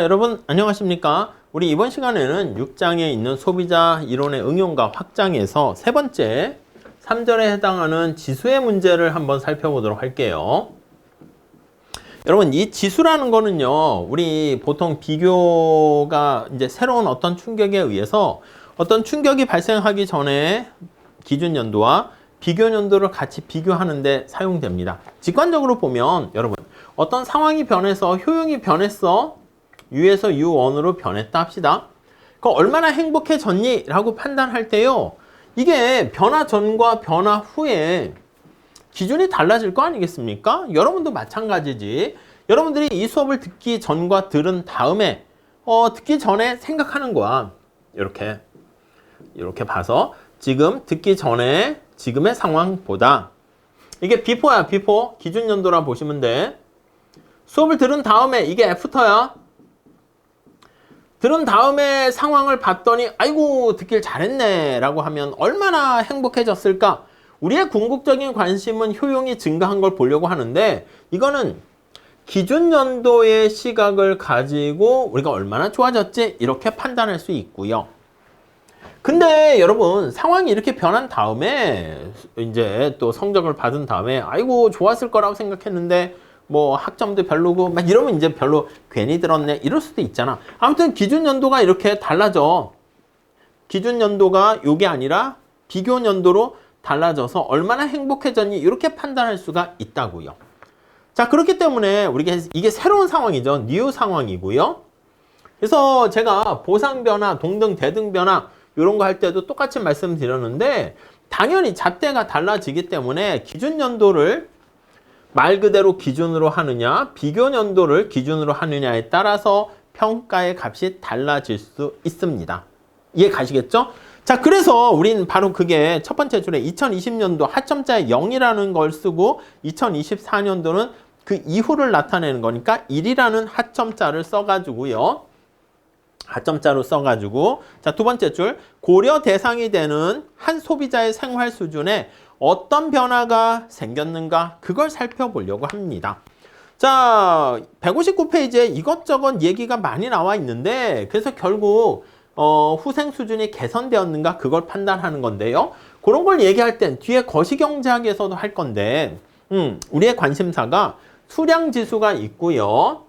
여러분 안녕하십니까? 우리 이번 시간에는 6장에 있는 소비자 이론의 응용과 확장에서 세 번째 3절에 해당하는 지수의 문제를 한번 살펴보도록 할게요. 여러분 이 지수라는 거는요, 우리 보통 비교가 이제 새로운 어떤 충격에 의해서 어떤 충격이 발생하기 전에 기준 연도와 비교 연도를 같이 비교하는데 사용됩니다. 직관적으로 보면 여러분 어떤 상황이 변해서 효용이 변했어. U에서 U1으로 변했다 합시다. 그 얼마나 행복해졌니? 라고 판단할 때요, 이게 변화 전과 변화 후에 기준이 달라질 거 아니겠습니까? 여러분도 마찬가지지. 여러분들이 이 수업을 듣기 전과 들은 다음에 듣기 전에 생각하는 거야. 이렇게 봐서 지금 듣기 전에 지금의 상황보다, 이게 비포야. 비포 기준 연도라 보시면 돼. 수업을 들은 다음에 이게 애프터야. 들은 다음에 상황을 봤더니 아이고 듣길 잘했네 라고 하면 얼마나 행복해졌을까? 우리의 궁극적인 관심은 효용이 증가한 걸 보려고 하는데, 이거는 기준 연도의 시각을 가지고 우리가 얼마나 좋아졌지? 이렇게 판단할 수 있고요. 근데 여러분 상황이 이렇게 변한 다음에 이제 또 성적을 받은 다음에 아이고 좋았을 거라고 생각했는데 뭐 학점도 별로고 막 이러면 이제 별로 괜히 들었네 이럴 수도 있잖아. 아무튼 기준 연도가 이렇게 달라져. 기준 연도가 요게 아니라 비교 연도로 달라져서 얼마나 행복해졌니 이렇게 판단할 수가 있다고요. 자, 그렇기 때문에 우리가 이게 새로운 상황이죠. 뉴 상황이고요. 그래서 제가 보상 변화, 동등, 대등 변화 이런 거 할 때도 똑같이 말씀드렸는데, 당연히 잣대가 달라지기 때문에 기준 연도를 말 그대로 기준으로 하느냐, 비교 연도를 기준으로 하느냐에 따라서 평가의 값이 달라질 수 있습니다. 이해 가시겠죠? 자, 그래서 우린 바로 그게 첫 번째 줄에 2020년도 하점자에 0이라는 걸 쓰고 2024년도는 그 이후를 나타내는 거니까 1이라는 하점자를 써가지고요. 하점자로 써가지고, 자, 두 번째 줄, 고려 대상이 되는 한 소비자의 생활 수준에 어떤 변화가 생겼는가, 그걸 살펴보려고 합니다. 자, 159페이지에 이것저것 얘기가 많이 나와 있는데, 그래서 결국 후생 수준이 개선되었는가, 그걸 판단하는 건데요. 그런 걸 얘기할 땐 뒤에 거시경제학에서도 할 건데, 우리의 관심사가 수량지수가 있고요.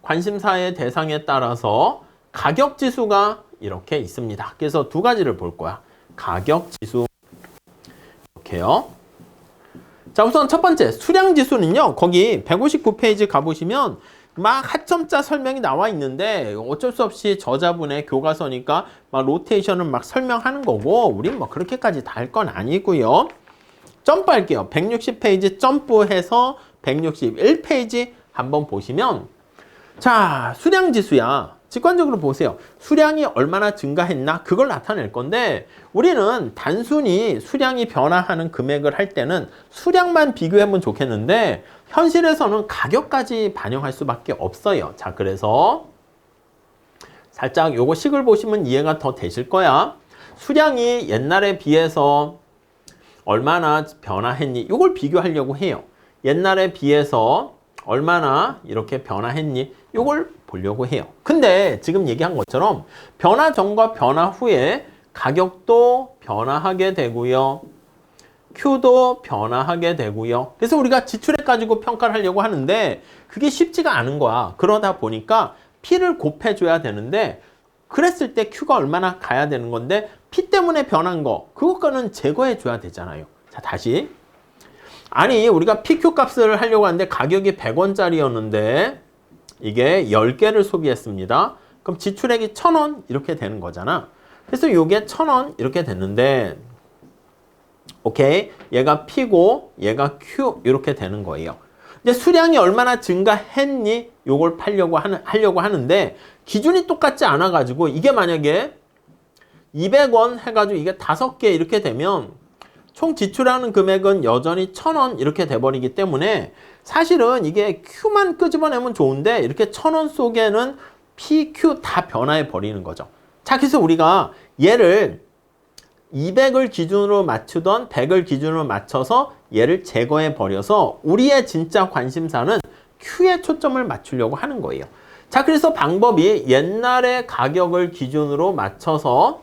관심사의 대상에 따라서 가격지수가 이렇게 있습니다. 그래서 두 가지를 볼 거야. 가격지수. 이렇게요. 자, 우선 첫 번째 수량지수는요, 거기 159페이지 가보시면 막 하점자 설명이 나와 있는데 어쩔 수 없이 저자분의 교과서니까 막 로테이션을 막 설명하는 거고, 우린 뭐 그렇게까지 다 할 건 아니고요. 점프할게요. 160페이지 점프해서 161페이지 한번 보시면, 자, 수량지수야. 직관적으로 보세요. 수량이 얼마나 증가했나? 그걸 나타낼 건데, 우리는 단순히 수량이 변화하는 금액을 할 때는 수량만 비교하면 좋겠는데, 현실에서는 가격까지 반영할 수밖에 없어요. 자, 그래서 살짝 요거 식을 보시면 이해가 더 되실 거야. 수량이 옛날에 비해서 얼마나 변화했니? 요걸 비교하려고 해요. 옛날에 비해서 얼마나 이렇게 변화했니? 요걸 보려고 해요. 근데 지금 얘기한 것처럼 변화 전과 변화 후에 가격도 변화하게 되고요. Q도 변화하게 되고요. 그래서 우리가 지출액 가지고 평가를 하려고 하는데 그게 쉽지가 않은 거야. 그러다 보니까 P를 곱해줘야 되는데, 그랬을 때 Q가 얼마나 가야 되는 건데 P 때문에 변한 거, 그것과는 제거해줘야 되잖아요. 자, 다시. 아니, 우리가 PQ 값을 하려고 하는데 가격이 100원짜리였는데 이게 10개를 소비했습니다. 그럼 지출액이 1,000원 이렇게 되는 거잖아. 그래서 이게 1,000원 이렇게 됐는데, 오케이, 얘가 P고 얘가 Q 이렇게 되는 거예요. 이제 수량이 얼마나 증가했니? 요걸 하려고 하는데 기준이 똑같지 않아 가지고, 이게 만약에 200원 해가지고 이게 5개 이렇게 되면 총 지출하는 금액은 여전히 1,000원 이렇게 돼버리기 때문에 사실은 이게 Q만 끄집어내면 좋은데 이렇게 1,000원 속에는 P, Q 다 변화해 버리는 거죠. 자, 그래서 우리가 얘를 200을 기준으로 맞추던 100을 기준으로 맞춰서 얘를 제거해 버려서 우리의 진짜 관심사는 Q에 초점을 맞추려고 하는 거예요. 자, 그래서 방법이 옛날의 가격을 기준으로 맞춰서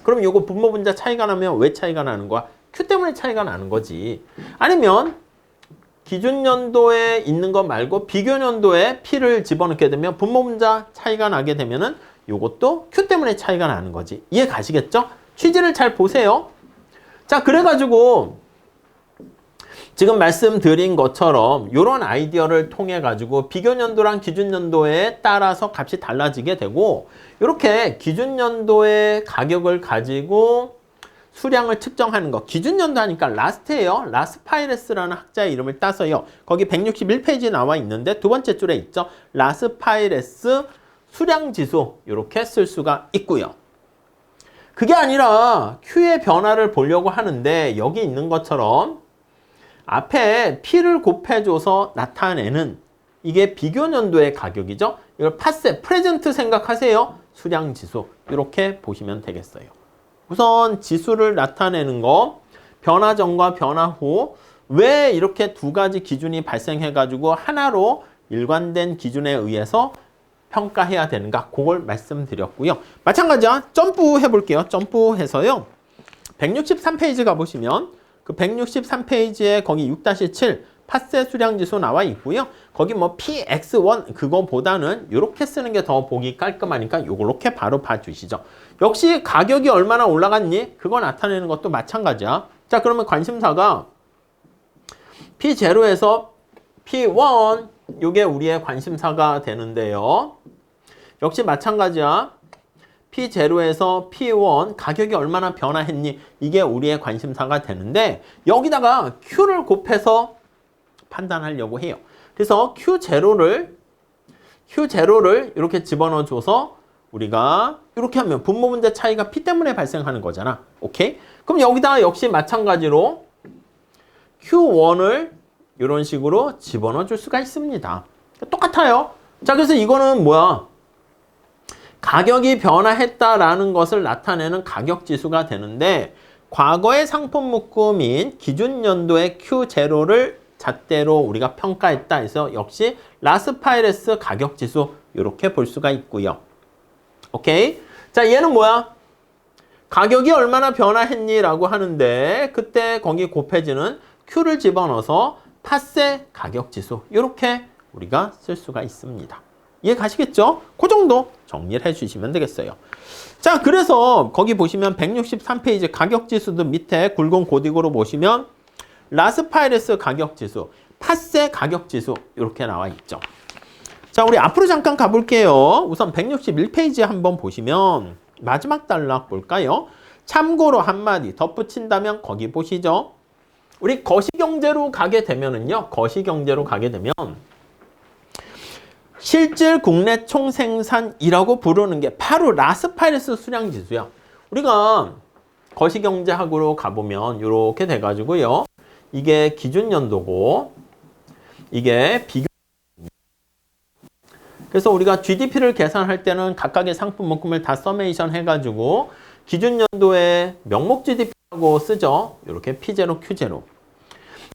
그럼 요거 분모 분자 차이가 나면 왜 차이가 나는 거야? Q 때문에 차이가 나는 거지. 아니면 기준 연도에 있는 것 말고 비교 연도에 P를 집어넣게 되면 분모 분자 차이가 나게 되면은 요것도 Q 때문에 차이가 나는 거지. 이해 가시겠죠? 취지를 잘 보세요. 자, 그래가지고 지금 말씀드린 것처럼 이런 아이디어를 통해 가지고 비교 연도랑 기준 연도에 따라서 값이 달라지게 되고 이렇게 기준 연도의 가격을 가지고 수량을 측정하는 거. 기준 연도 하니까 라스트예요. 라스파이레스라는 학자의 이름을 따서요. 거기 161페이지에 나와 있는데 두 번째 줄에 있죠. 라스파이레스 수량 지수 이렇게 쓸 수가 있고요. 그게 아니라 Q의 변화를 보려고 하는데 여기 있는 것처럼 앞에 P를 곱해줘서 나타내는 이게 비교 연도의 가격이죠. 이걸 파세, 프레젠트 생각하세요. 수량 지수 이렇게 보시면 되겠어요. 우선 지수를 나타내는 거 변화 전과 변화 후 왜 이렇게 두 가지 기준이 발생해가지고 하나로 일관된 기준에 의해서 평가해야 되는가 그걸 말씀드렸고요. 마찬가지야. 점프 해볼게요. 점프해서요. 163페이지 가보시면 그 163페이지에 거기 6-7 파세 수량 지수 나와 있고요. 거기 뭐 PX1 그거보다는 이렇게 쓰는 게 더 보기 깔끔하니까 이렇게 바로 봐주시죠. 역시 가격이 얼마나 올라갔니? 그거 나타내는 것도 마찬가지야. 자, 그러면 관심사가 P0에서 P1 이게 우리의 관심사가 되는데요. 역시 마찬가지야. P0에서 P1 가격이 얼마나 변화했니? 이게 우리의 관심사가 되는데 여기다가 Q를 곱해서 판단하려고 해요. 그래서 Q0를 이렇게 집어넣어줘서 우리가 이렇게 하면 분모 분자 차이가 P 때문에 발생하는 거잖아. 오케이? 그럼 여기다가 역시 마찬가지로 Q1을 이런 식으로 집어넣어 줄 수가 있습니다. 똑같아요. 자, 그래서 이거는 뭐야? 가격이 변화했다라는 것을 나타내는 가격 지수가 되는데 과거의 상품 묶음인 기준 연도의 Q0를 잣대로 우리가 평가했다 해서 역시 라스파이레스 가격 지수 이렇게 볼 수가 있고요. 오케이? 자, 얘는 뭐야? 가격이 얼마나 변화했니? 라고 하는데 그때 거기 곱해지는 Q를 집어넣어서 파세 가격 지수 이렇게 우리가 쓸 수가 있습니다. 이해 가시겠죠? 그 정도 정리를 해주시면 되겠어요. 자, 그래서 거기 보시면 163페이지 가격지수도 밑에 굵은 고딕으로 보시면 라스파이레스 가격지수, 파세 가격지수 이렇게 나와 있죠. 자, 우리 앞으로 잠깐 가볼게요. 우선 161페이지 한번 보시면 마지막 단락 볼까요? 참고로 한마디 덧붙인다면 거기 보시죠. 우리 거시경제로 가게 되면은요. 거시경제로 가게 되면 실질 국내 총생산이라고 부르는 게 바로 라스파이레스 수량지수야. 우리가 거시경제학으로 가보면 이렇게 돼가지고요. 이게 기준연도고 이게 비교. 그래서 우리가 GDP를 계산할 때는 각각의 상품 묶음을 다 서메이션 해가지고 기준연도에 명목 GDP라고 쓰죠. 이렇게 P0, Q0.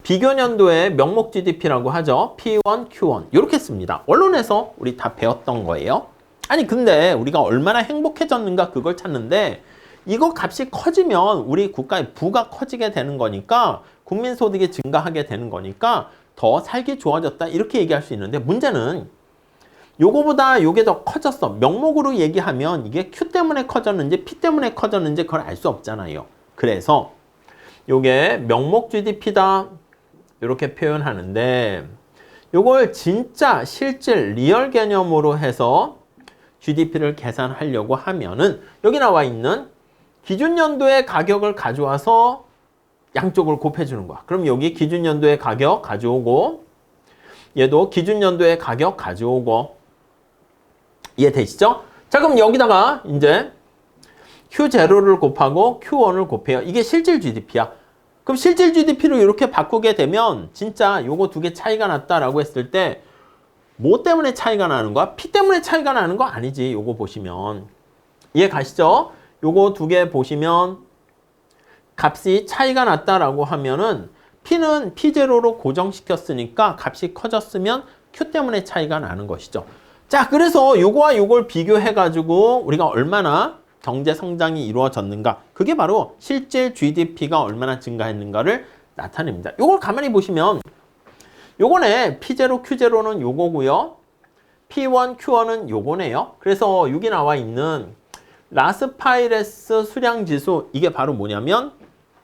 비교년도에 명목 GDP라고 하죠. P1, Q1 이렇게 씁니다. 언론에서 우리 다 배웠던 거예요. 아니 근데 우리가 얼마나 행복해졌는가 그걸 찾는데 이거 값이 커지면 우리 국가의 부가 커지게 되는 거니까 국민소득이 증가하게 되는 거니까 더 살기 좋아졌다 이렇게 얘기할 수 있는데 문제는 요거보다 요게 더 커졌어. 명목으로 얘기하면 이게 Q 때문에 커졌는지 P 때문에 커졌는지 그걸 알 수 없잖아요. 그래서 요게 명목 GDP다 이렇게 표현하는데 요걸 진짜 실질 리얼 개념으로 해서 GDP를 계산하려고 하면은 여기 나와 있는 기준연도의 가격을 가져와서 양쪽을 곱해주는 거야. 그럼 여기 기준연도의 가격 가져오고 얘도 기준연도의 가격 가져오고 이해되시죠? 자, 그럼 여기다가 이제 Q0를 곱하고 Q1을 곱해요. 이게 실질 GDP야. 그럼 실질 GDP로 이렇게 바꾸게 되면 진짜 요거 두 개 차이가 났다라고 했을 때 뭐 때문에 차이가 나는 거야? P 때문에 차이가 나는 거 아니지. 요거 보시면. 이해 가시죠? 요거 두 개 보시면 값이 차이가 났다라고 하면은 P는 P0로 고정시켰으니까 값이 커졌으면 Q 때문에 차이가 나는 것이죠. 자, 그래서 요거와 요걸 비교해가지고 우리가 얼마나 경제 성장이 이루어졌는가. 그게 바로 실질 GDP가 얼마나 증가했는가를 나타냅니다. 요걸 가만히 보시면 요거네 P0, Q0는 요거고요. P1, Q1은 요거네요. 그래서 여기 나와 있는 라스파이레스 수량지수 이게 바로 뭐냐면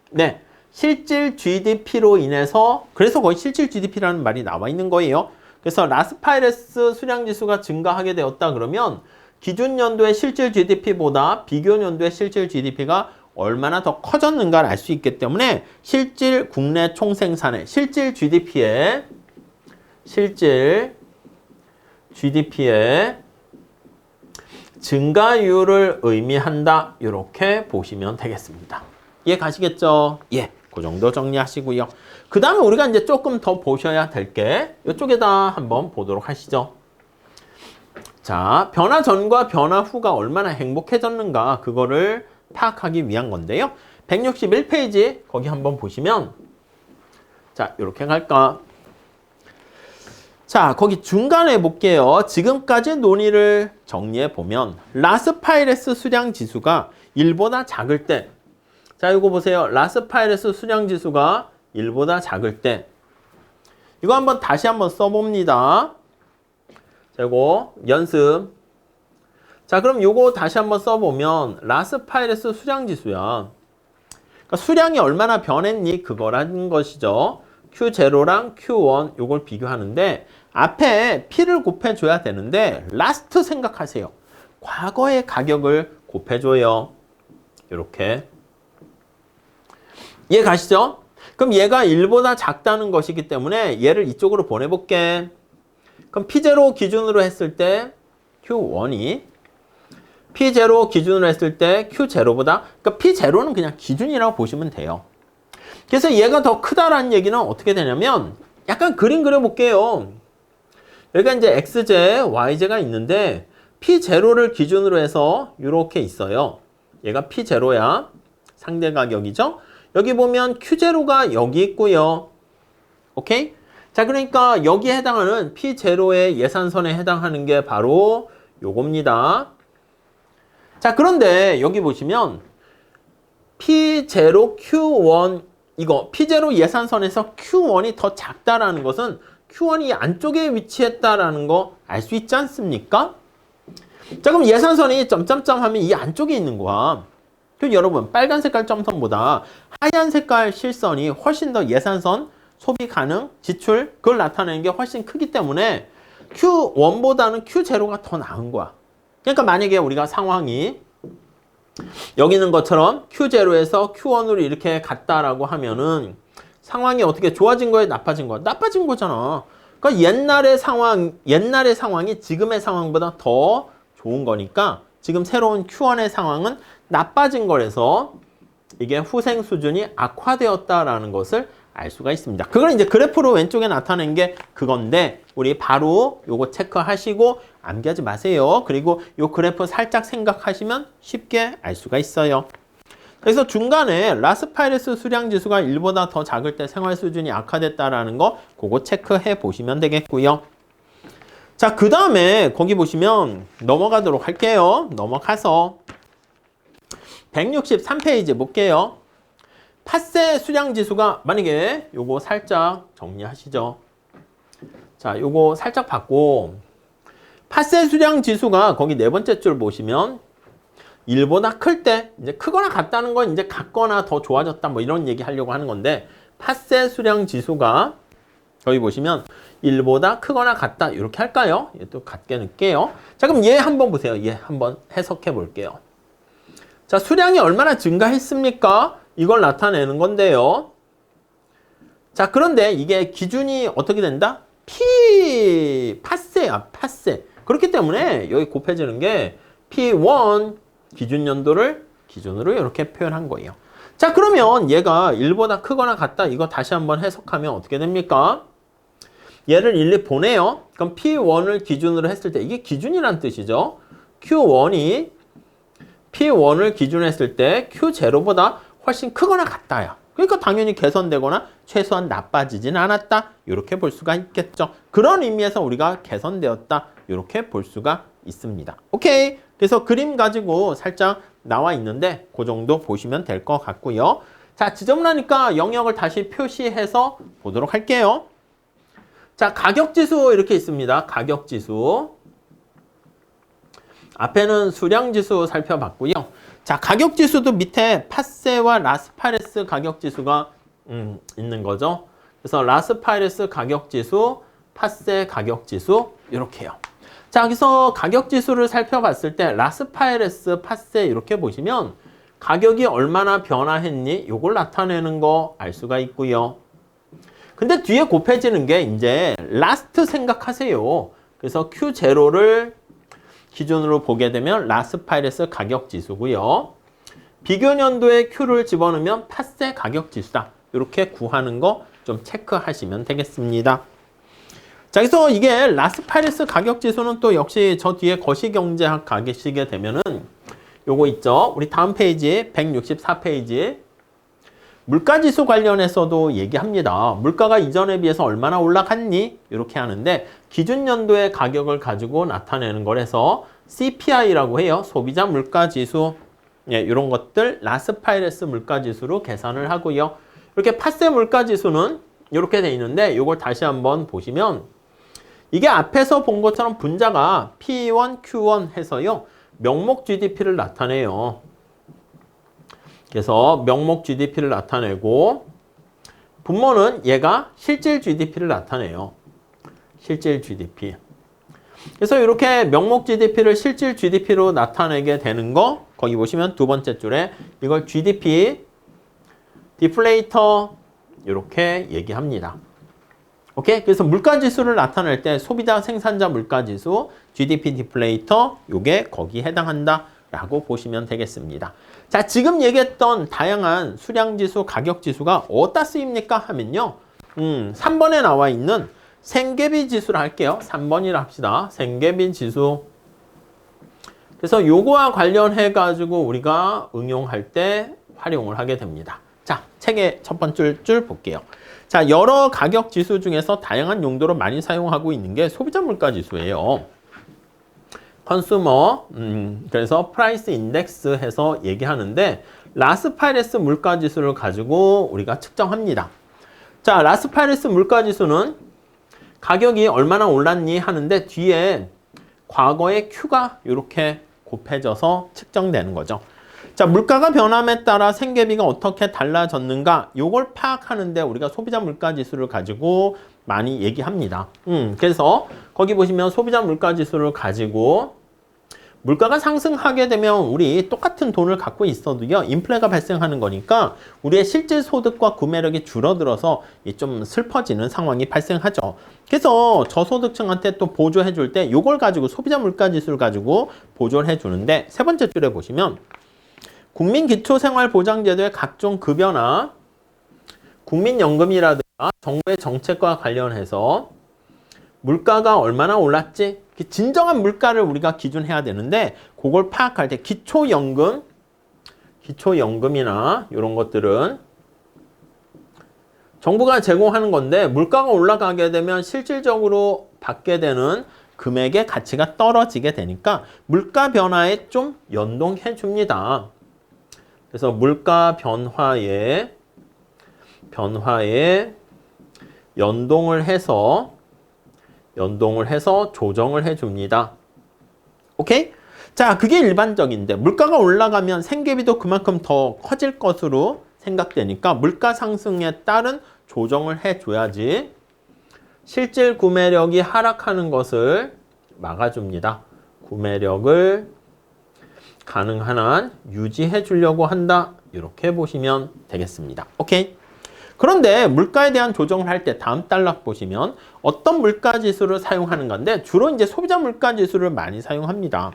네, 실질 GDP로 인해서 그래서 거의 실질 GDP라는 말이 나와 있는 거예요. 그래서 라스파이레스 수량지수가 증가하게 되었다 그러면 기준 연도의 실질 GDP보다 비교 연도의 실질 GDP가 얼마나 더 커졌는가를 알 수 있기 때문에 실질 국내 총생산의 실질 GDP의 증가율을 의미한다. 이렇게 보시면 되겠습니다. 이해 가시겠죠? 예, 그 정도 정리하시고요. 그 다음에 우리가 이제 조금 더 보셔야 될 게 이쪽에다 한번 보도록 하시죠. 자, 변화 전과 변화 후가 얼마나 행복해졌는가 그거를 파악하기 위한 건데요. 161페이지 거기 한번 보시면 자, 이렇게 갈까? 자, 거기 중간에 볼게요. 지금까지 논의를 정리해 보면 라스파이레스 수량 지수가 1보다 작을 때 자, 이거 보세요. 라스파이레스 수량 지수가 1보다 작을 때 이거 한번 다시 한번 써봅니다. 자, 이거 연습. 자, 그럼 요거 다시 한번 써보면 라스파이레스 수량 지수야. 그러니까 수량이 얼마나 변했니? 그거라는 것이죠. Q0랑 Q1 요걸 비교하는데 앞에 P를 곱해줘야 되는데 라스트 생각하세요. 과거의 가격을 곱해줘요. 이렇게. 이해 가시죠? 그럼 얘가 1보다 작다는 것이기 때문에 얘를 이쪽으로 보내볼게. 그럼 P0 기준으로 했을 때 Q1이 P0 기준으로 했을 때 Q0보다 그러니까 P0는 그냥 기준이라고 보시면 돼요. 그래서 얘가 더 크다라는 얘기는 어떻게 되냐면 약간 그림 그려볼게요. 여기가 이제 XJ, YJ가 있는데 P0를 기준으로 해서 이렇게 있어요. 얘가 P0야. 상대 가격이죠. 여기 보면 Q0가 여기 있고요. 오케이? 자, 그러니까 여기에 해당하는 P0의 예산선에 해당하는 게 바로 요겁니다. 자, 그런데 여기 보시면 P0, Q1 이거 P0 예산선에서 Q1이 더 작다라는 것은 Q1이 안쪽에 위치했다라는 거 알 수 있지 않습니까? 자, 그럼 예산선이 점점점 하면 이 안쪽에 있는 거야. 그럼 여러분 빨간 색깔 점선보다 하얀 색깔 실선이 훨씬 더 예산선 소비 가능, 지출 그걸 나타내는 게 훨씬 크기 때문에 Q1보다는 Q0가 더 나은 거야. 그러니까 만약에 우리가 상황이 여기 있는 것처럼 Q0에서 Q1으로 이렇게 갔다라고 하면은 상황이 어떻게 좋아진 거예요? 나빠진 거야? 나빠진 거잖아. 그러니까 옛날의 상황이 지금의 상황보다 더 좋은 거니까 지금 새로운 Q1의 상황은 나빠진 거라서 이게 후생 수준이 악화되었다라는 것을 알 수가 있습니다. 그걸 이제 그래프로 왼쪽에 나타낸 게 그건데 우리 바로 요거 체크하시고 암기하지 마세요. 그리고 요 그래프 살짝 생각하시면 쉽게 알 수가 있어요. 그래서 중간에 라스파이레스 수량 지수가 1보다 더 작을 때 생활 수준이 악화됐다라는 거 그거 체크해 보시면 되겠고요. 자, 그 다음에 거기 보시면 넘어가도록 할게요. 넘어가서 163페이지 볼게요. 팥세 수량 지수가 만약에 요거 살짝 정리하시죠. 자, 요거 살짝 받고 팥세 수량 지수가 거기 네 번째 줄 보시면 1보다 클 때 이제 크거나 같다는 건 이제 같거나 더 좋아졌다 뭐 이런 얘기 하려고 하는 건데 팥세 수량 지수가 거기 보시면 1보다 크거나 같다 이렇게 할까요? 얘 또 같게 넣을게요. 자, 그럼 얘 한번 보세요. 얘 한번 해석해 볼게요. 자, 수량이 얼마나 증가했습니까? 이걸 나타내는 건데요. 자, 그런데 이게 기준이 어떻게 된다? 팥세야, 팥세. 그렇기 때문에 여기 곱해지는 게 P1 기준 연도를 기준으로 이렇게 표현한 거예요. 자, 그러면 얘가 1보다 크거나 같다. 이거 다시 한번 해석하면 어떻게 됩니까? 얘를 일일이 보내요. 그럼 P1을 기준으로 했을 때 이게 기준이란 뜻이죠. Q1이 P1을 기준으로 했을 때 Q0보다 훨씬 크거나 같다야. 그러니까 당연히 개선되거나 최소한 나빠지진 않았다. 이렇게 볼 수가 있겠죠. 그런 의미에서 우리가 개선되었다. 이렇게 볼 수가 있습니다. 오케이. 그래서 그림 가지고 살짝 나와 있는데 그 정도 보시면 될 것 같고요. 자, 지저분하니까 영역을 다시 표시해서 보도록 할게요. 자, 가격지수 이렇게 있습니다. 가격지수. 앞에는 수량지수 살펴봤고요. 자, 가격지수도 밑에 팟세와 라스파레스 가격지수가 있는 거죠. 그래서 라스파레스 가격지수, 팟세 가격지수 이렇게요. 자, 여기서 가격지수를 살펴봤을 때 라스파레스, 팟세 이렇게 보시면 가격이 얼마나 변화했니? 요걸 나타내는 거 알 수가 있고요. 근데 뒤에 곱해지는 게 이제 라스트 생각하세요. 그래서 Q0를 기준으로 보게 되면 라스파레스 가격지수고요. 비교 년도에 Q를 집어넣으면 팟세 가격지수다. 이렇게 구하는 거 좀 체크하시면 되겠습니다. 자, 그래서 이게 라스파레스 가격지수는 또 역시 저 뒤에 거시경제학 가시게 되면은 요거 있죠. 우리 다음 페이지 164페이지 물가지수 관련해서도 얘기합니다. 물가가 이전에 비해서 얼마나 올라갔니? 이렇게 하는데 기준 연도의 가격을 가지고 나타내는 거라서 CPI라고 해요. 소비자 물가지수. 예, 이런 것들 라스파레스 물가지수로 계산을 하고요. 이렇게 팟세 물가지수는 이렇게 돼 있는데 이걸 다시 한번 보시면 이게 앞에서 본 것처럼 분자가 P1, Q1 해서요. 명목 GDP를 나타내요. 그래서 명목 GDP를 나타내고 분모는 얘가 실질 GDP를 나타내요. 실질 GDP. 그래서 이렇게 명목 GDP를 실질 GDP로 나타내게 되는 거 거기 보시면 두 번째 줄에 이걸 GDP 디플레이터 이렇게 얘기합니다. 오케이? 그래서 물가지수를 나타낼 때 소비자 생산자 물가지수 GDP 디플레이터 요게 거기에 해당한다 라고 보시면 되겠습니다. 자, 지금 얘기했던 다양한 수량지수, 가격지수가 어디다 쓰입니까? 하면요. 3번에 나와 있는 생계비 지수를 할게요. 3번이라 합시다. 생계비 지수. 그래서 요거와 관련해 가지고 우리가 응용할 때 활용을 하게 됩니다. 자, 책의 첫 번째 줄 볼게요. 자, 여러 가격 지수 중에서 다양한 용도로 많이 사용하고 있는 게 소비자 물가 지수예요. 컨슈머, 그래서 프라이스 인덱스 해서 얘기하는데 라스파레스 물가 지수를 가지고 우리가 측정합니다. 자, 라스파레스 물가 지수는 가격이 얼마나 올랐니 하는데 뒤에 과거의 Q가 이렇게 곱해져서 측정되는 거죠. 자, 물가가 변함에 따라 생계비가 어떻게 달라졌는가 요걸 파악하는데 우리가 소비자 물가 지수를 가지고 많이 얘기합니다. 그래서 거기 보시면 소비자 물가 지수를 가지고 물가가 상승하게 되면 우리 똑같은 돈을 갖고 있어도요 인플레가 발생하는 거니까 우리의 실질 소득과 구매력이 줄어들어서 좀 슬퍼지는 상황이 발생하죠. 그래서 저소득층한테 또 보조해 줄 때 요걸 가지고 소비자 물가 지수를 가지고 보조를 해 주는데 세 번째 줄에 보시면 국민기초생활보장제도의 각종 급여나 국민연금이라든가 정부의 정책과 관련해서 물가가 얼마나 올랐지? 진정한 물가를 우리가 기준해야 되는데 그걸 파악할 때 기초연금이나 이런 것들은 정부가 제공하는 건데 물가가 올라가게 되면 실질적으로 받게 되는 금액의 가치가 떨어지게 되니까 물가 변화에 좀 연동해 줍니다. 그래서 물가 변화에 연동을 해서 조정을 해줍니다. 오케이? 자, 그게 일반적인데 물가가 올라가면 생계비도 그만큼 더 커질 것으로 생각되니까 물가 상승에 따른 조정을 해줘야지 실질 구매력이 하락하는 것을 막아줍니다. 구매력을 가능한 한 유지해 주려고 한다. 이렇게 보시면 되겠습니다. 오케이? 그런데 물가에 대한 조정을 할 때 다음 단락 보시면 어떤 물가 지수를 사용하는 건데 주로 이제 소비자 물가 지수를 많이 사용합니다.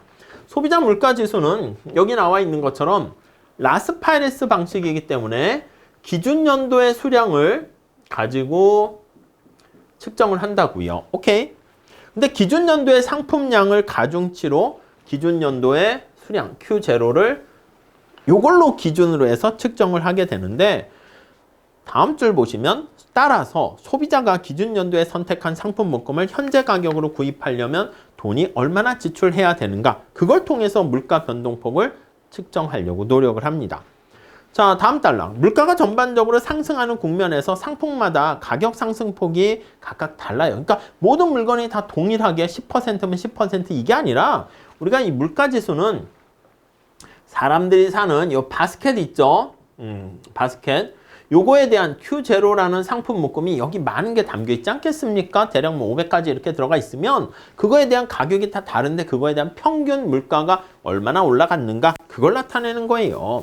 소비자 물가 지수는 여기 나와 있는 것처럼 라스파레스 방식이기 때문에 기준 연도의 수량을 가지고 측정을 한다고요. 오케이? 근데 기준 연도의 상품량을 가중치로 기준 연도의 수량 Q0를 요걸로 기준으로 해서 측정을 하게 되는데 다음 줄 보시면 따라서 소비자가 기준 연도에 선택한 상품 묶음을 현재 가격으로 구입하려면 돈이 얼마나 지출해야 되는가? 그걸 통해서 물가 변동폭을 측정하려고 노력을 합니다. 자, 다음 달랑. 물가가 전반적으로 상승하는 국면에서 상품마다 가격 상승폭이 각각 달라요. 그러니까 모든 물건이 다 동일하게 10%면 10% 이게 아니라 우리가 이 물가지수는 사람들이 사는 이 바스켓 있죠? 바스켓. 요거에 대한 Q0라는 상품 묶음이 여기 많은 게 담겨 있지 않겠습니까? 대략 뭐 500가지 이렇게 들어가 있으면 그거에 대한 가격이 다 다른데 그거에 대한 평균 물가가 얼마나 올라갔는가? 그걸 나타내는 거예요.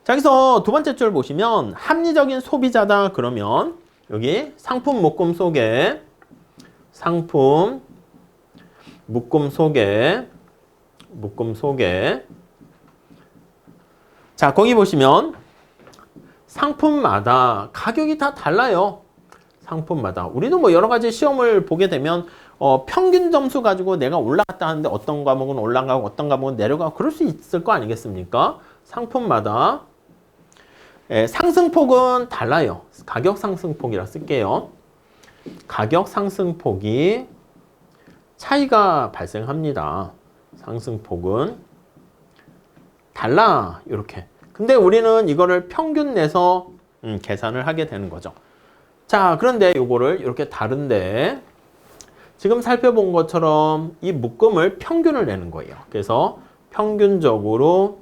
자, 여기서 두 번째 줄 보시면 합리적인 소비자다 그러면 여기 상품 묶음 속에 자, 거기 보시면 상품마다 가격이 다 달라요. 상품마다. 우리도 뭐 여러 가지 시험을 보게 되면 평균 점수 가지고 내가 올라갔다 하는데 어떤 과목은 올라가고 어떤 과목은 내려가고 그럴 수 있을 거 아니겠습니까? 상품마다 상승폭은 달라요. 가격 상승폭이라 쓸게요. 가격 상승폭이 차이가 발생합니다. 상승폭은 달라. 이렇게. 근데 우리는 이거를 평균 내서 계산을 하게 되는 거죠. 자, 그런데 요거를 이렇게 다른데 지금 살펴본 것처럼 이 묶음을 평균을 내는 거예요. 그래서 평균적으로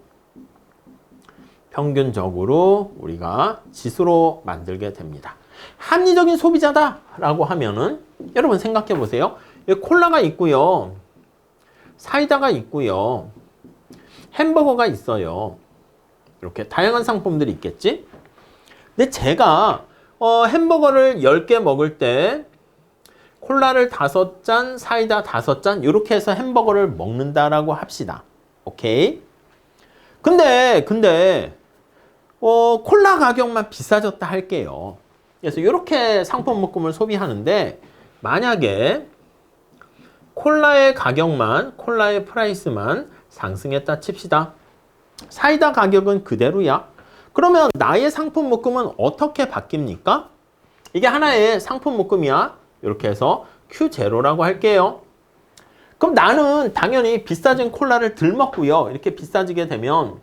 우리가 지수로 만들게 됩니다. 합리적인 소비자다라고 하면은 여러분 생각해 보세요. 여기 콜라가 있고요. 사이다가 있고요. 햄버거가 있어요. 이렇게 다양한 상품들이 있겠지? 근데 제가 햄버거를 10개 먹을 때 콜라를 5잔, 사이다 5잔 이렇게 해서 햄버거를 먹는다라고 합시다. 오케이? 근데 콜라 가격만 비싸졌다 할게요. 그래서 이렇게 상품 묶음을 소비하는데 만약에 콜라의 프라이스만 상승했다 칩시다. 사이다 가격은 그대로야. 그러면 나의 상품 묶음은 어떻게 바뀝니까? 이게 하나의 상품 묶음이야. 이렇게 해서 Q0라고 할게요. 그럼 나는 당연히 비싸진 콜라를 덜 먹고요. 이렇게 비싸지게 되면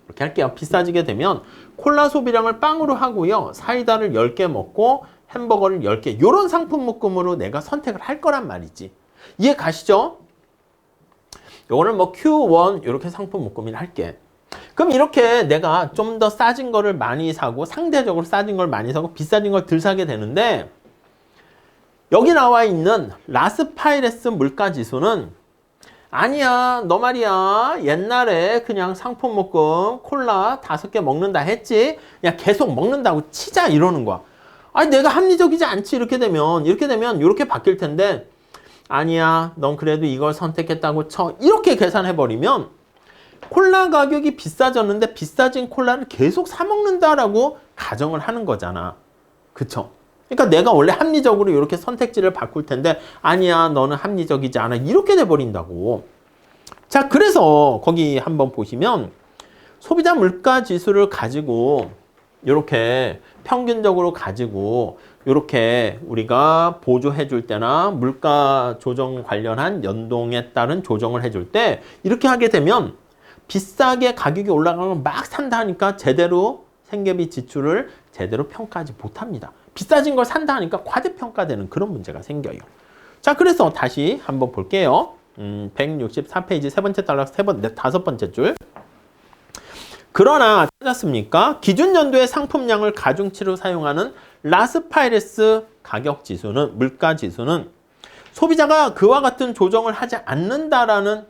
이렇게 할게요. 비싸지게 되면 콜라 소비량을 빵으로 하고요. 사이다를 10개 먹고 햄버거를 10개. 이런 상품 묶음으로 내가 선택을 할 거란 말이지. 이해 가시죠? 요거는 뭐 Q1 이렇게 상품 묶음을 할게. 그럼 이렇게 내가 좀 더 싸진 거를 많이 사고 상대적으로 싸진 걸 많이 사고 비싸진 걸 덜 사게 되는데 여기 나와 있는 라스파이레스 물가지수는 아니야 너 말이야 옛날에 그냥 상품 묶음 콜라 5개 먹는다 했지 그냥 계속 먹는다고 치자 이러는 거야. 아니 내가 합리적이지 않지 이렇게 되면 이렇게 바뀔 텐데 아니야 넌 그래도 이걸 선택했다고 쳐 이렇게 계산해버리면 콜라 가격이 비싸졌는데 비싸진 콜라를 계속 사 먹는다라고 가정을 하는 거잖아. 그쵸? 그러니까 내가 원래 합리적으로 이렇게 선택지를 바꿀 텐데 아니야 너는 합리적이지 않아 이렇게 돼버린다고. 자 그래서 거기 한번 보시면 소비자 물가 지수를 가지고 이렇게 평균적으로 가지고 이렇게 우리가 보조해 줄 때나 물가 조정 관련한 연동에 따른 조정을 해줄 때 이렇게 하게 되면 비싸게 가격이 올라가면 막 산다 하니까 제대로 생계비 지출을 제대로 평가하지 못합니다. 비싸진 걸 산다 하니까 과대평가되는 그런 문제가 생겨요. 자, 그래서 다시 한번 볼게요. 164페이지 세 번째 단락 다섯 번째 줄. 그러나 찾았습니까? 기준 연도의 상품량을 가중치로 사용하는 라스파이레스 가격 지수는 물가 지수는 소비자가 그와 같은 조정을 하지 않는다라는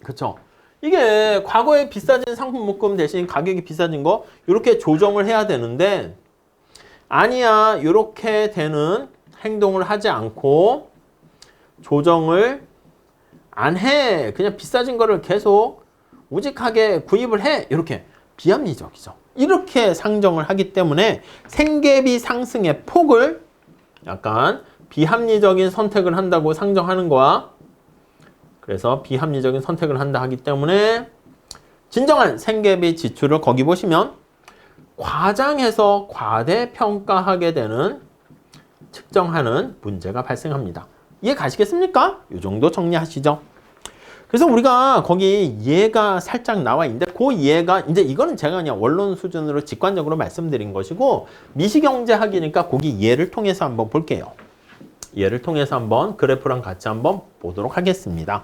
그쵸? 이게 과거에 비싸진 상품 묶음 대신 가격이 비싸진 거 이렇게 조정을 해야 되는데 아니야 이렇게 되는 행동을 하지 않고 조정을 안 해. 그냥 비싸진 거를 계속 우직하게 구입을 해. 이렇게 비합리적이죠. 이렇게 상정을 하기 때문에 생계비 상승의 폭을 약간 비합리적인 선택을 한다고 상정하는 거야. 그래서 비합리적인 선택을 한다 하기 때문에 진정한 생계비 지출을 거기 보시면 과장해서 과대평가하게 되는 측정하는 문제가 발생합니다. 이해 가시겠습니까? 이 정도 정리하시죠. 그래서 우리가 거기 예가 살짝 나와 있는데 그 예가 이제 이거는 제가 그냥 원론 수준으로 직관적으로 말씀드린 것이고 미시경제학이니까 거기 예를 통해서 한번 볼게요. 예를 통해서 한번 그래프랑 같이 한번 보도록 하겠습니다.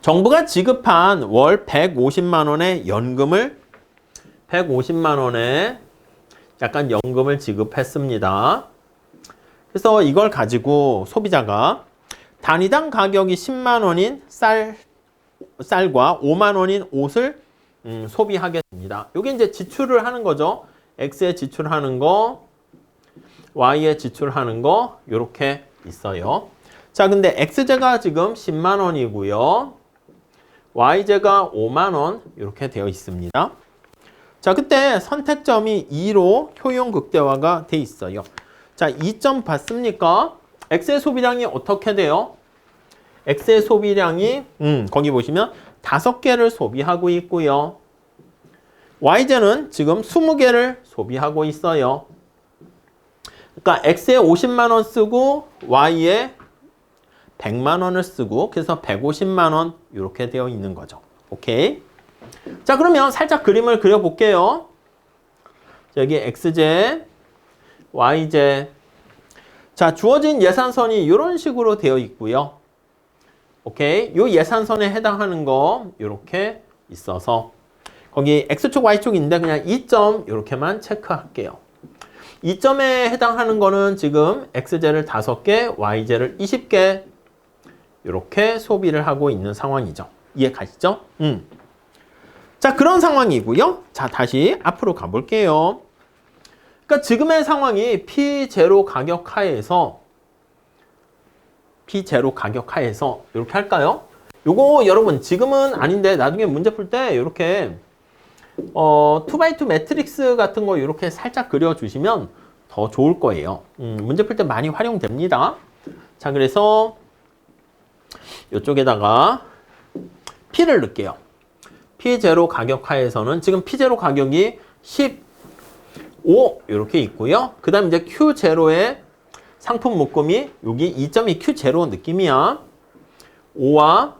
정부가 지급한 월 150만 원의 연금을 150만 원에 약간 연금을 지급했습니다. 그래서 이걸 가지고 소비자가 단위당 가격이 10만 원인 쌀과 5만 원인 옷을 소비하게 됩니다. 이게 이제 지출을 하는 거죠. X에 지출하는 거, Y에 지출하는 거 이렇게 있어요. 자, 근데 X제가 지금 10만 원이고요. Y제가 5만 원 이렇게 되어 있습니다. 자, 그때 선택점이 2로 효용 극대화가 돼 있어요. 자, 2점 봤습니까? X의 소비량이 어떻게 돼요? X의 소비량이 거기 보시면 5개를 소비하고 있고요. Y제는 지금 20개를 소비하고 있어요. 그러니까 X에 50만 원 쓰고 Y에 100만 원을 쓰고 그래서 150만 원 이렇게 되어 있는 거죠. 오케이. 자, 그러면 살짝 그림을 그려볼게요. 여기 X제, Y제. 자, 주어진 예산선이 이런 식으로 되어 있고요. 오케이. 이 예산선에 해당하는 거 이렇게 있어서 거기 X축, Y축인데 그냥 2점 이렇게만 체크할게요. 2점에 해당하는 거는 지금 X제를 5개, Y제를 20개 이렇게 소비를 하고 있는 상황이죠. 이해 가시죠? 자, 그런 상황이고요. 자, 다시 앞으로 가볼게요. 그러니까 지금의 상황이 P0 가격 하에서 이렇게 할까요? 요거 여러분 지금은 아닌데 나중에 문제 풀 때 이렇게 2x2 매트릭스 같은 거 이렇게 살짝 그려주시면 더 좋을 거예요. 문제 풀 때 많이 활용됩니다. 자, 그래서 이쪽에다가 P를 넣을게요. P0 가격 하에서는 지금 P0 가격이 15 이렇게 있고요. 그 다음 이제 Q0의 상품 묶음이 여기 2점이 Q0 느낌이야. 5와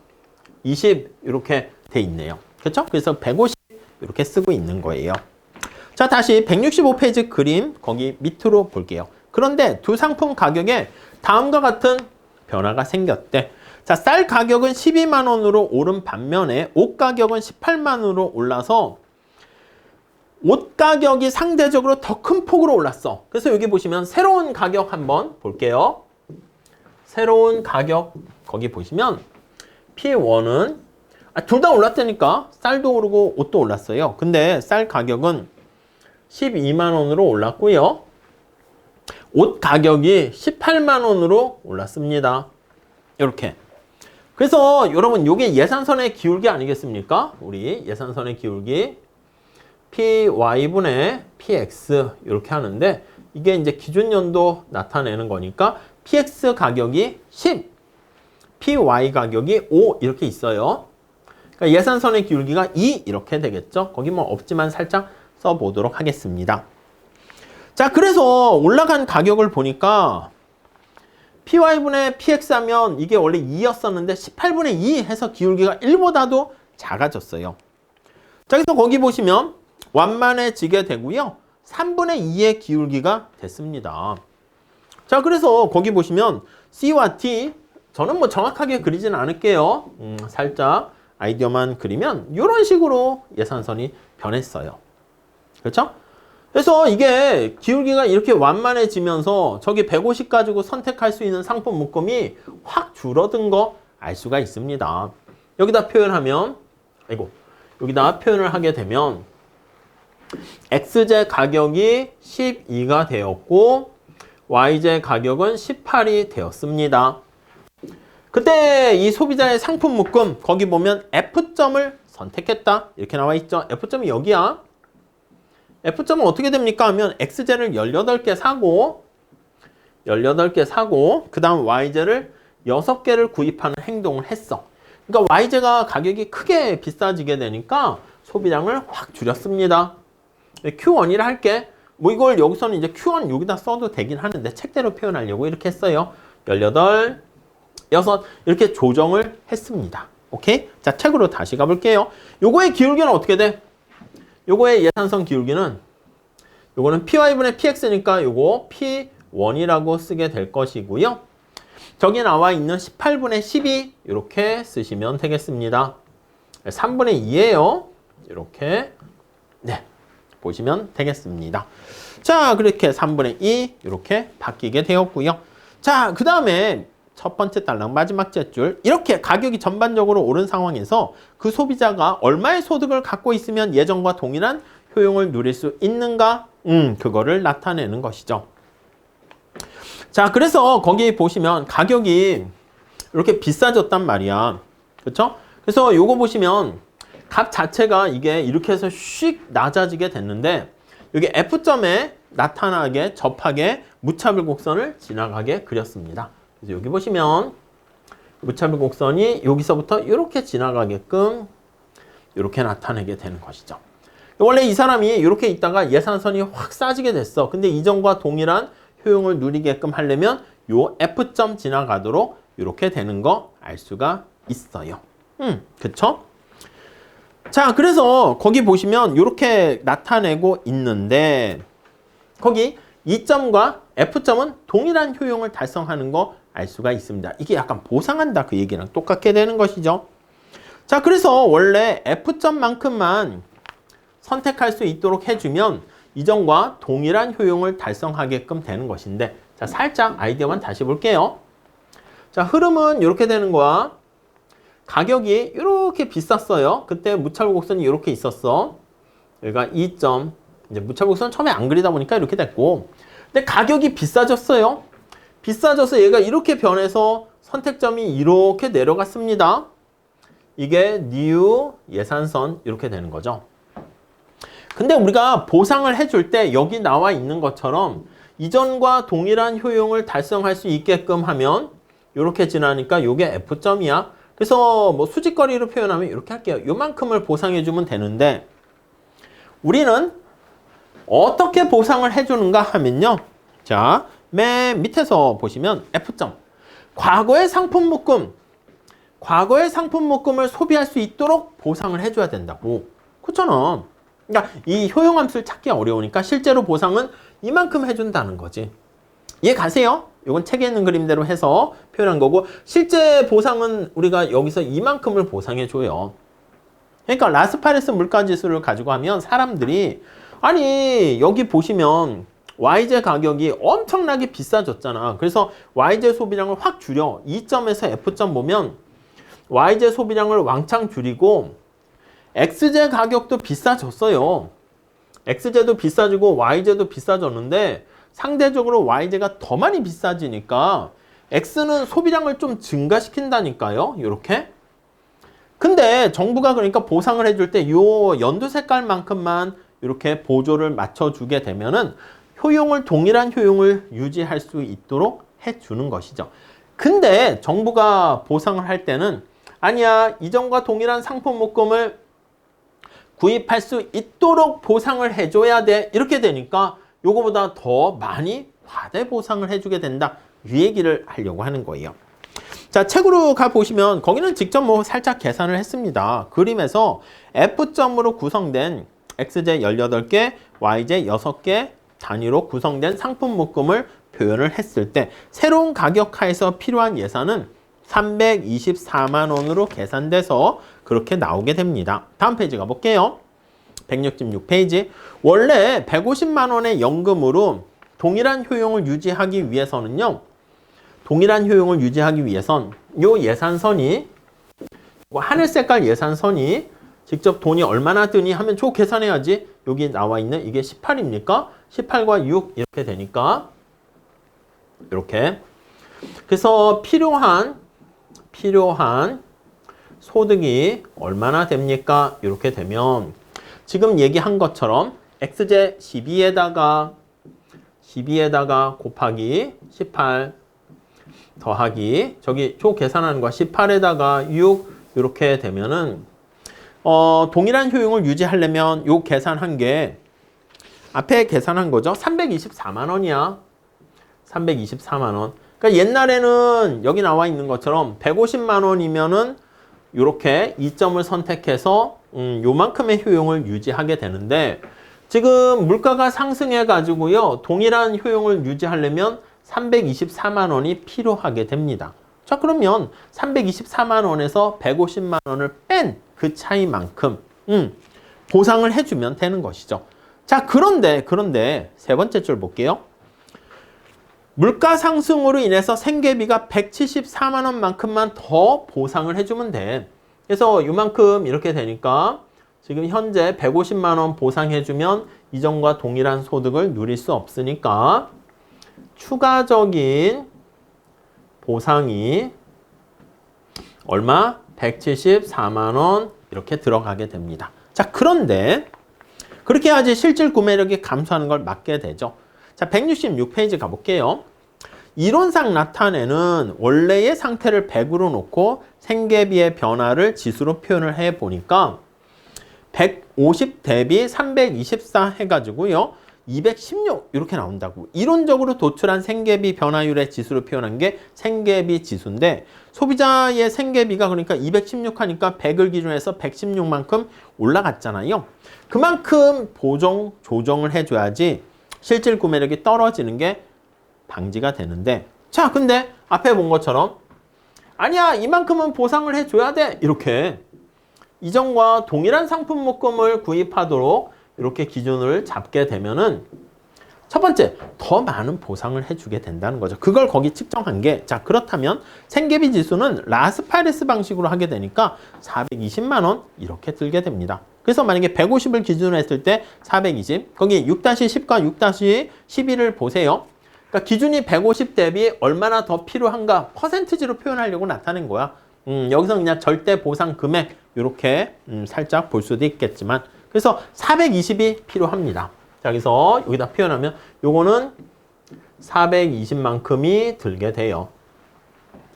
20 이렇게 돼 있네요. 그렇죠? 그래서 150 이렇게 쓰고 있는 거예요. 자, 다시 165페이지 그림 거기 밑으로 볼게요. 그런데 두 상품 가격에 다음과 같은 변화가 생겼대. 자, 쌀 가격은 12만 원으로 오른 반면에 옷 가격은 18만 원으로 올라서 옷 가격이 상대적으로 더 큰 폭으로 올랐어. 그래서 여기 보시면 새로운 가격 한번 볼게요. 새로운 가격 거기 보시면 P1은 둘 다 올랐다니까 쌀도 오르고 옷도 올랐어요. 근데 쌀 가격은 12만 원으로 올랐고요. 옷 가격이 18만 원으로 올랐습니다. 이렇게. 그래서 여러분 이게 예산선의 기울기 아니겠습니까? 우리 예산선의 기울기 PY분의 PX 이렇게 하는데 이게 이제 기준연도 나타내는 거니까 PX 가격이 10, PY 가격이 5 이렇게 있어요. 그러니까 예산선의 기울기가 2 이렇게 되겠죠. 거기 뭐 없지만 살짝 써보도록 하겠습니다. 자, 그래서 올라간 가격을 보니까 PY분의 PX 하면 이게 원래 2였었는데 18분의 2 해서 기울기가 1보다도 작아졌어요. 자, 그래서 거기 보시면 완만해지게 되고요. 3분의 2의 기울기가 됐습니다. 자, 그래서 거기 보시면 C와 T 저는 뭐 정확하게 그리지는 않을게요. 살짝 아이디어만 그리면 이런 식으로 예산선이 변했어요. 그렇죠? 그래서 이게 기울기가 이렇게 완만해지면서 저기 150 가지고 선택할 수 있는 상품 묶음이 확 줄어든 거 알 수가 있습니다. 여기다 표현하면 여기다 표현을 하게 되면 X제 가격이 12가 되었고 Y제 가격은 18이 되었습니다. 그때 이 소비자의 상품 묶음 거기 보면 F점을 선택했다 이렇게 나와 있죠. F점이 여기야. F점은 어떻게 됩니까 하면 X제를 18개 사고 그 다음 Y제를 6개를 구입하는 행동을 했어. 그러니까 Y제가 가격이 크게 비싸지게 되니까 소비량을 확 줄였습니다. Q1이라 할게. 뭐 이걸 여기서는 이제 Q1 여기다 써도 되긴 하는데 책대로 표현하려고 이렇게 했어요. 18, 6 이렇게 조정을 했습니다. 오케이? 자, 책으로 다시 가볼게요. 요거의 기울기는 어떻게 돼? 요거의 예산선 기울기는 요거는 py분의 px니까 요거 p1이라고 쓰게 될 것이고요. 저기 나와 있는 18분의 12 이렇게 쓰시면 되겠습니다. 3분의 2예요. 이렇게 네 보시면 되겠습니다. 자, 그렇게 3분의 2 이렇게 바뀌게 되었고요. 자, 그 다음에 첫 번째 딸랑 마지막 째줄 이렇게 가격이 전반적으로 오른 상황에서 그 소비자가 얼마의 소득을 갖고 있으면 예전과 동일한 효용을 누릴 수 있는가? 그거를 나타내는 것이죠. 자, 그래서 거기 보시면 가격이 이렇게 비싸졌단 말이야. 그렇죠? 그래서 요거 보시면 값 자체가 이게 이렇게 해서 슉 낮아지게 됐는데 여기 F점에 나타나게 접하게 무차별 곡선을 지나가게 그렸습니다. 그래서 여기 보시면 무차별 곡선이 여기서부터 이렇게 지나가게끔 이렇게 나타내게 되는 것이죠. 원래 이 사람이 이렇게 있다가 예산선이 확 싸지게 됐어. 근데 이전과 동일한 효용을 누리게끔 하려면 요 F점 지나가도록 이렇게 되는 거 알 수가 있어요. 그쵸? 자, 그래서 거기 보시면 이렇게 나타내고 있는데 거기 E점과 F점은 동일한 효용을 달성하는 거 알 수가 있습니다. 이게 약간 보상한다 그 얘기랑 똑같게 되는 것이죠. 자, 그래서 원래 F점만큼만 선택할 수 있도록 해주면 이전과 동일한 효용을 달성하게끔 되는 것인데 자, 살짝 아이디어만 다시 볼게요. 자, 흐름은 이렇게 되는 거야. 가격이 이렇게 비쌌어요. 그때 무차별 곡선이 이렇게 있었어. 여기가 2점. 이제 무차별 곡선 처음에 안 그리다 보니까 이렇게 됐고. 근데 가격이 비싸졌어요. 비싸져서 얘가 이렇게 변해서 선택점이 이렇게 내려갔습니다. 이게 new 예산선 이렇게 되는 거죠. 근데 우리가 보상을 해줄 때 여기 나와 있는 것처럼 이전과 동일한 효용을 달성할 수 있게끔 하면 이렇게 지나니까 이게 F점이야. 그래서 뭐 수직거리로 표현하면 이렇게 할게요. 요만큼을 보상해주면 되는데 우리는 어떻게 보상을 해주는가 하면요. 자, 맨 밑에서 보시면 F점. 과거의 상품 묶음을 소비할 수 있도록 보상을 해줘야 된다고. 그렇잖아. 그러니까 이 효용함수를 찾기 어려우니까 실제로 보상은 이만큼 해준다는 거지. 이해 가세요? 이건 책에 있는 그림대로 해서 표현한 거고 실제 보상은 우리가 여기서 이만큼을 보상해줘요. 그러니까 라스파레스 물가지수를 가지고 하면 사람들이 아니 여기 보시면 YJ 가격이 엄청나게 비싸졌잖아. 그래서 YJ 소비량을 확 줄여. 2점에서 F점 보면 YJ 소비량을 왕창 줄이고 XJ 가격도 비싸졌어요. XJ도 비싸지고 YJ도 비싸졌는데 상대적으로 YJ가 더 많이 비싸지니까 X는 소비량을 좀 증가시킨다니까요. 이렇게. 근데 정부가 그러니까 보상을 해줄 때 요 연두 색깔만큼만 이렇게 보조를 맞춰주게 되면은 동일한 효용을 유지할 수 있도록 해주는 것이죠. 근데 정부가 보상을 할 때는 아니야, 이전과 동일한 상품 묶음을 구입할 수 있도록 보상을 해줘야 돼. 이렇게 되니까 요거보다 더 많이 과대 보상을 해주게 된다. 이 얘기를 하려고 하는 거예요. 자, 책으로 가보시면 거기는 직접 뭐 살짝 계산을 했습니다. 그림에서 F점으로 구성된 XJ 18개, YJ 6개 단위로 구성된 상품 묶음을 표현을 했을 때 새로운 가격하에서 필요한 예산은 324만 원으로 계산돼서 그렇게 나오게 됩니다. 다음 페이지 가볼게요. 166페이지. 원래 150만 원의 연금으로 동일한 효용을 유지하기 위해서는요. 동일한 효용을 유지하기 위해선 요 예산선이 하늘 색깔 예산선이 직접 돈이 얼마나 드니 하면 저 계산해야지. 여기 나와 있는 이게 18입니까? 18과 6 이렇게 되니까 이렇게. 그래서 필요한 소득이 얼마나 됩니까? 이렇게 되면 지금 얘기한 것처럼 XJ 12에다가 곱하기 18 더하기 저기 조 계산하는 거 18에다가 6 이렇게 되면은 동일한 효용을 유지하려면 요 계산한 게 앞에 계산한 거죠. 324만 원이야. 324만 원. 그러니까 옛날에는 여기 나와 있는 것처럼 150만 원이면은 이렇게 이점을 선택해서 요만큼의 효용을 유지하게 되는데 지금 물가가 상승해 가지고요. 동일한 효용을 유지하려면 324만 원이 필요하게 됩니다. 자, 그러면 324만 원에서 150만 원을 뺀 그 차이만큼 보상을 해주면 되는 것이죠. 자, 그런데 세 번째 줄 볼게요. 물가 상승으로 인해서 생계비가 174만 원만큼만 더 보상을 해주면 돼. 그래서 이만큼 이렇게 되니까 지금 현재 150만 원 보상해주면 이전과 동일한 소득을 누릴 수 없으니까 추가적인 보상이 얼마? 174만 원 이렇게 들어가게 됩니다. 자, 그런데 그렇게 해야지 실질 구매력이 감소하는 걸 막게 되죠. 자, 166페이지 가볼게요. 이론상 나타내는 원래의 상태를 100으로 놓고 생계비의 변화를 지수로 표현을 해보니까 150 대비 324 해가지고요. 216 이렇게 나온다고. 이론적으로 도출한 생계비 변화율의 지수로 표현한 게 생계비 지수인데 소비자의 생계비가 그러니까 216 하니까 100을 기준해서 116만큼 올라갔잖아요. 그만큼 조정을 해줘야지 실질 구매력이 떨어지는 게 방지가 되는데 자, 근데 앞에 본 것처럼 아니야, 이만큼은 보상을 해줘야 돼. 이렇게 이전과 동일한 상품 목금을 구입하도록 이렇게 기준을 잡게 되면은 첫 번째, 더 많은 보상을 해주게 된다는 거죠. 그걸 거기 측정한 게, 자, 그렇다면 생계비 지수는 라스파레스 방식으로 하게 되니까 420만 원 이렇게 들게 됩니다. 그래서 만약에 150을 기준으로 했을 때 420, 거기 6-10과 6-11을 보세요. 그러니까 기준이 150 대비 얼마나 더 필요한가 퍼센티지로 표현하려고 나타낸 거야. 여기서 그냥 절대 보상 금액 이렇게 살짝 볼 수도 있겠지만 그래서 420이 필요합니다. 자, 그래서 여기다 표현하면 요거는 420만큼이 들게 돼요.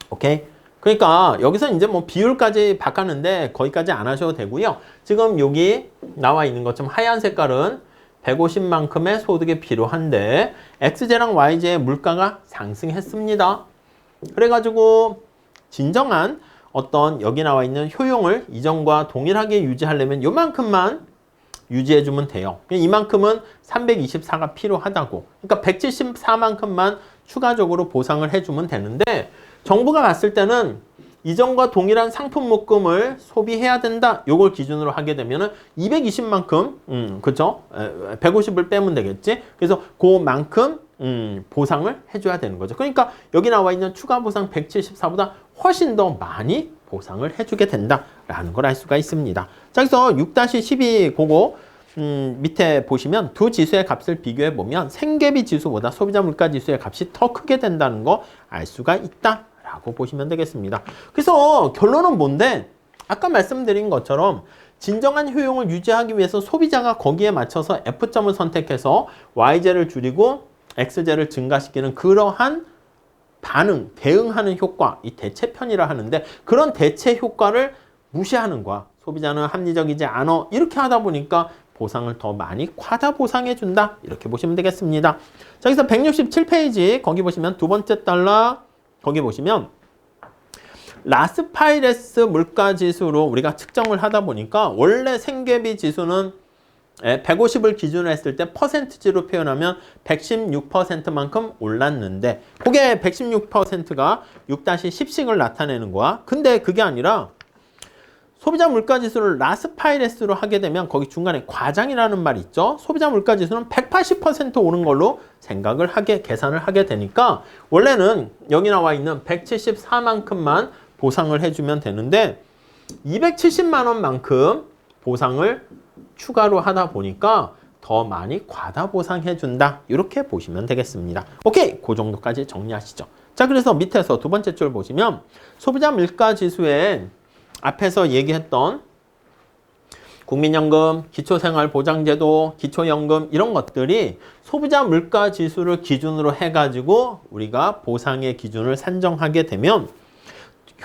오케이? 그러니까 여기서 이제 뭐 비율까지 바꿨는데 거기까지 안 하셔도 되고요. 지금 여기 나와 있는 것처럼 하얀 색깔은 150만큼의 소득이 필요한데 X제랑 Y제의 물가가 상승했습니다. 그래가지고 진정한 어떤 여기 나와 있는 효용을 이전과 동일하게 유지하려면 요만큼만 유지해주면 돼요. 이만큼은 324가 필요하다고. 그러니까 174만큼만 추가적으로 보상을 해주면 되는데 정부가 봤을 때는 이전과 동일한 상품 목금을 소비해야 된다. 요걸 기준으로 하게 되면은 220만큼, 그죠? 150을 빼면 되겠지? 그래서 그만큼 보상을 해줘야 되는 거죠. 그러니까 여기 나와 있는 추가 보상 174보다 훨씬 더 많이 보상을 해주게 된다라는 걸 알 수가 있습니다. 자, 그래서 6-12 그거 밑에 보시면 두 지수의 값을 비교해 보면 생계비 지수보다 소비자 물가 지수의 값이 더 크게 된다는 거 알 수가 있다라고 보시면 되겠습니다. 그래서 결론은 뭔데? 아까 말씀드린 것처럼 진정한 효용을 유지하기 위해서 소비자가 거기에 맞춰서 F점을 선택해서 Y제를 줄이고 X제를 증가시키는 그러한 반응, 대응하는 효과, 이 대체편이라 하는데 그런 대체 효과를 무시하는 거야. 소비자는 합리적이지 않아. 이렇게 하다 보니까 보상을 더 많이 과다 보상해준다. 이렇게 보시면 되겠습니다. 자, 여기서 167페이지 거기 보시면 두 번째 달러 거기 보시면 라스파이레스 물가지수로 우리가 측정을 하다 보니까 원래 생계비 지수는 150을 기준으로 했을 때 퍼센트지로 표현하면 116%만큼 올랐는데 그게 116%가 6-10씩을 나타내는 거야. 근데 그게 아니라 소비자 물가지수를 라스파이레스로 하게 되면 거기 중간에 과장이라는 말이 있죠. 소비자 물가지수는 180% 오른 걸로 계산을 하게 되니까 원래는 여기 나와 있는 174만큼만 보상을 해주면 되는데 270만 원만큼 보상을 추가로 하다 보니까 더 많이 과다 보상해준다. 이렇게 보시면 되겠습니다. 오케이, 그 정도까지 정리하시죠. 자, 그래서 밑에서 두 번째 줄 보시면 소비자 물가지수에 앞에서 얘기했던 국민연금, 기초생활보장제도, 기초연금 이런 것들이 소비자 물가지수를 기준으로 해가지고 우리가 보상의 기준을 산정하게 되면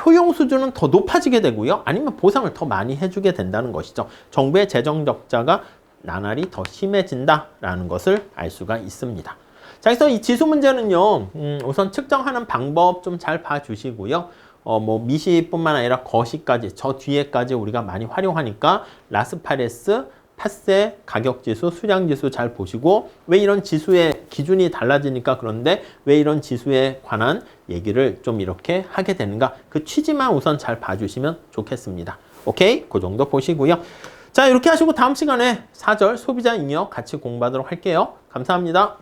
효용 수준은 더 높아지게 되고요. 아니면 보상을 더 많이 해주게 된다는 것이죠. 정부의 재정 적자가 나날이 더 심해진다라는 것을 알 수가 있습니다. 자, 그래서 이 지수 문제는요, 우선 측정하는 방법 좀 잘 봐주시고요. 뭐 미시뿐만 아니라 거시까지, 저 뒤에까지 우리가 많이 활용하니까 라스파레스, 파세, 가격지수, 수량지수 잘 보시고 왜 이런 지수의 기준이 달라지니까 그런데 왜 이런 지수에 관한 얘기를 좀 이렇게 하게 되는가 그 취지만 우선 잘 봐주시면 좋겠습니다. 오케이? 그 정도 보시고요. 자, 이렇게 하시고 다음 시간에 4절 소비자 잉여 같이 공부하도록 할게요. 감사합니다.